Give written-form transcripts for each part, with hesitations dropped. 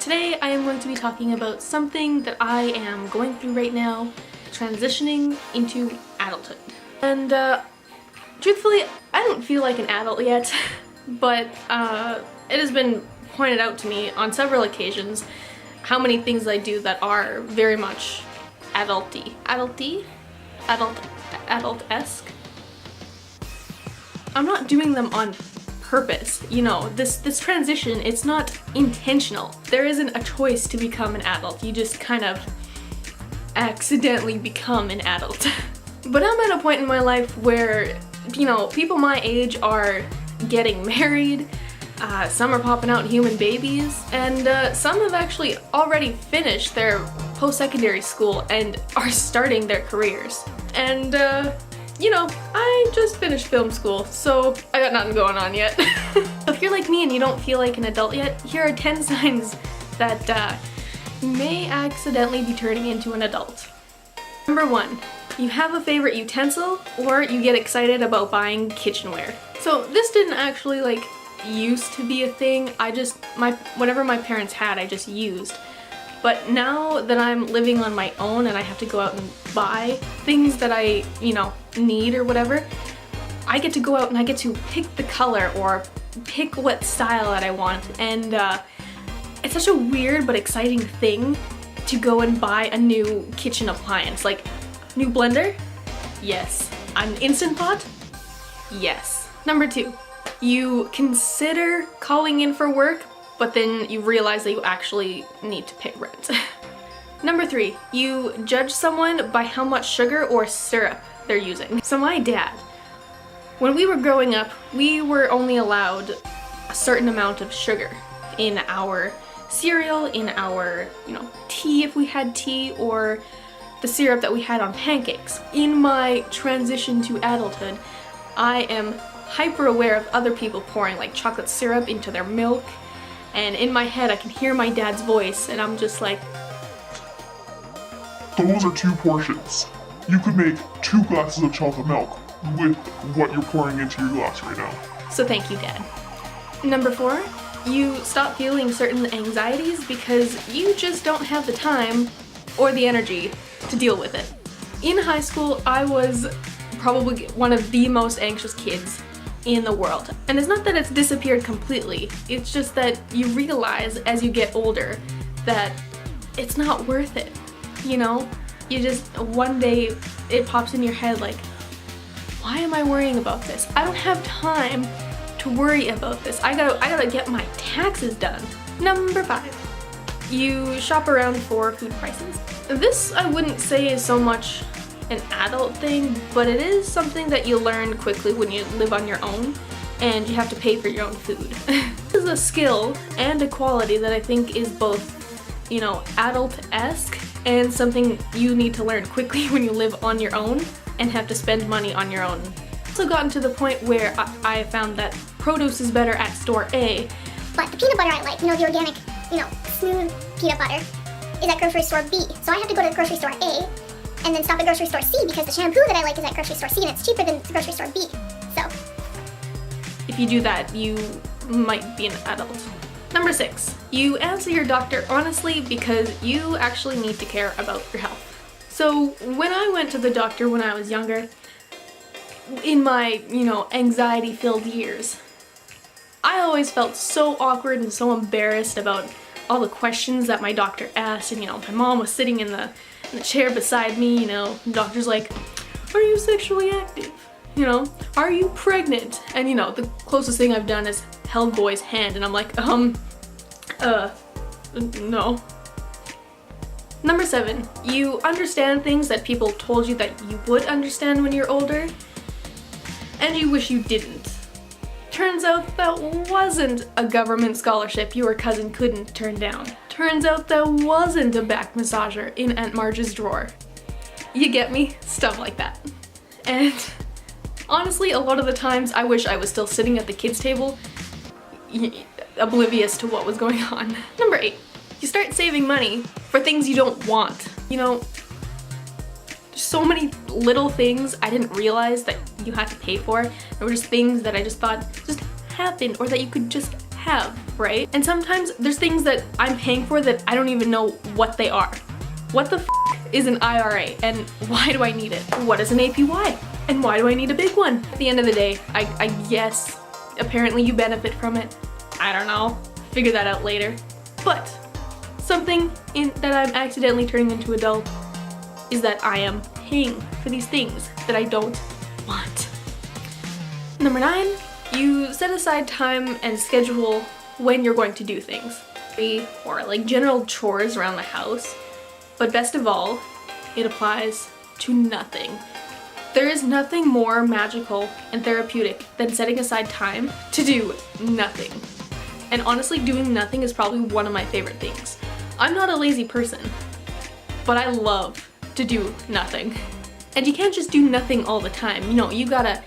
Today I am going to be talking about something that I am going through right now, transitioning into adulthood. And truthfully, I don't feel like an adult yet, but it has been pointed out to me on several occasions how many things I do that are very much adult-y. Adult-esque. I'm not doing them on purpose, you know, this transition, it's not intentional. There isn't a choice to become an adult, you just kind of accidentally become an adult. But I'm at a point in my life where, you know, people my age are getting married, some are popping out human babies, and some have actually already finished their post-secondary school and are starting their careers. And you know, I just finished film school, so I got nothing going on yet. If you're like me and you don't feel like an adult yet, here are 10 signs that you may accidentally be turning into an adult. Number 1, you have a favorite utensil or you get excited about buying kitchenware. So this didn't actually like used to be a thing. Whatever my parents had, I just used. But now that I'm living on my own and I have to go out and buy things that I, you know, need or whatever, I get to go out and I get to pick the color or pick what style that I want. And it's such a weird but exciting thing to go and buy a new kitchen appliance. Like, new blender? Yes. An Instant Pot? Yes. Number 2, you consider calling in for work, but then you realize that you actually need to pay rent. Number 3, you judge someone by how much sugar or syrup they're using. So my dad, when we were growing up, we were only allowed a certain amount of sugar in our cereal, in our, you know, tea if we had tea, or the syrup that we had on pancakes. In my transition to adulthood, I am hyper aware of other people pouring like chocolate syrup into their milk. And in my head, I can hear my dad's voice, and I'm just like, those are 2 portions. You could make 2 glasses of chocolate milk with what you're pouring into your glass right now. so thank you, Dad. Number 4, you stop feeling certain anxieties because you just don't have the time or the energy to deal with it. In high school, I was probably one of the most anxious kids in the world. And it's not that it's disappeared completely, it's just that you realize as you get older that it's not worth it, you know? You just, one day it pops in your head like, why am I worrying about this? I don't have time to worry about this. I gotta get my taxes done. Number 5, you shop around for food prices. This I wouldn't say is so much an adult thing, but it is something that you learn quickly when you live on your own and you have to pay for your own food. This is a skill and a quality that I think is both, you know, adult-esque and something you need to learn quickly when you live on your own and have to spend money on your own. I've also gotten to the point where I found that produce is better at store A. But the peanut butter I like, you know, the organic, you know, smooth peanut butter, is at grocery store B. So I have to go to grocery store A and then stop at grocery store C because the shampoo that I like is at grocery store C and it's cheaper than grocery store B. So if you do that, you might be an adult. Number 6, you answer your doctor honestly because you actually need to care about your health. So when I went to the doctor when I was younger, in my, you know, anxiety-filled years, I always felt so awkward and so embarrassed about all the questions that my doctor asked. And, you know, my mom was sitting in the chair beside me, you know, the doctor's like, are you sexually active? You know, are you pregnant? And, you know, the closest thing I've done is held boy's hand, and I'm like, no. Number 7, you understand things that people told you that you would understand when you're older, and you wish you didn't. Turns out that wasn't a government scholarship your cousin couldn't turn down. Turns out that wasn't a back massager in Aunt Marge's drawer. You get me? Stuff like that. And honestly, a lot of the times I wish I was still sitting at the kids' table, oblivious to what was going on. Number 8, you start saving money for things you don't want. You know, there's so many little things I didn't realize that you had to pay for. There were just things that I just thought just happened or that you could just have, right? And sometimes there's things that I'm paying for that I don't even know what they are. What the f is an IRA and why do I need it? What is an APY and why do I need a big one? At the end of the day, I guess apparently you benefit from it. I don't know, figure that out later. But something that I'm accidentally turning into adult is that I am paying for these things that I don't want. Number 9, you set aside time and schedule when you're going to do things. Or like general chores around the house. But best of all, it applies to nothing. There is nothing more magical and therapeutic than setting aside time to do nothing. And honestly, doing nothing is probably one of my favorite things. I'm not a lazy person, but I love to do nothing. And you can't just do nothing all the time. You know, you gotta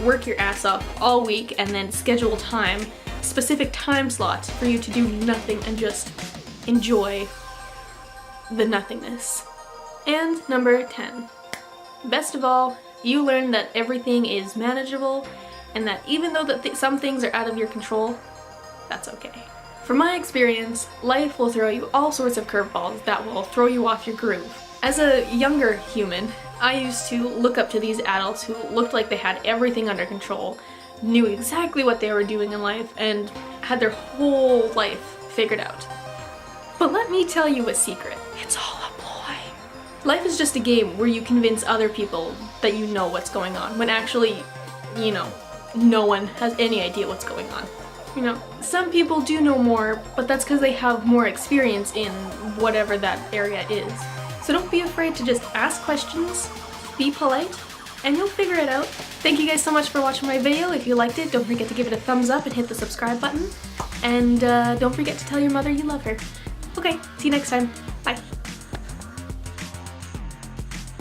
work your ass off all week and then schedule time, specific time slots for you to do nothing and just enjoy the nothingness. And number 10. Best of all, you learn that everything is manageable and that even though some things are out of your control, that's okay. From my experience, life will throw you all sorts of curveballs that will throw you off your groove. As a younger human, I used to look up to these adults who looked like they had everything under control, knew exactly what they were doing in life, and had their whole life figured out. But let me tell you a secret. It's all a ploy. Life is just a game where you convince other people that you know what's going on, when actually, you know, no one has any idea what's going on. You know, some people do know more, but that's because they have more experience in whatever that area is. So don't be afraid to just ask questions, be polite, and you'll figure it out. Thank you guys so much for watching my video. If you liked it, don't forget to give it a thumbs up and hit the subscribe button. And don't forget to tell your mother you love her. Okay, see you next time. Bye.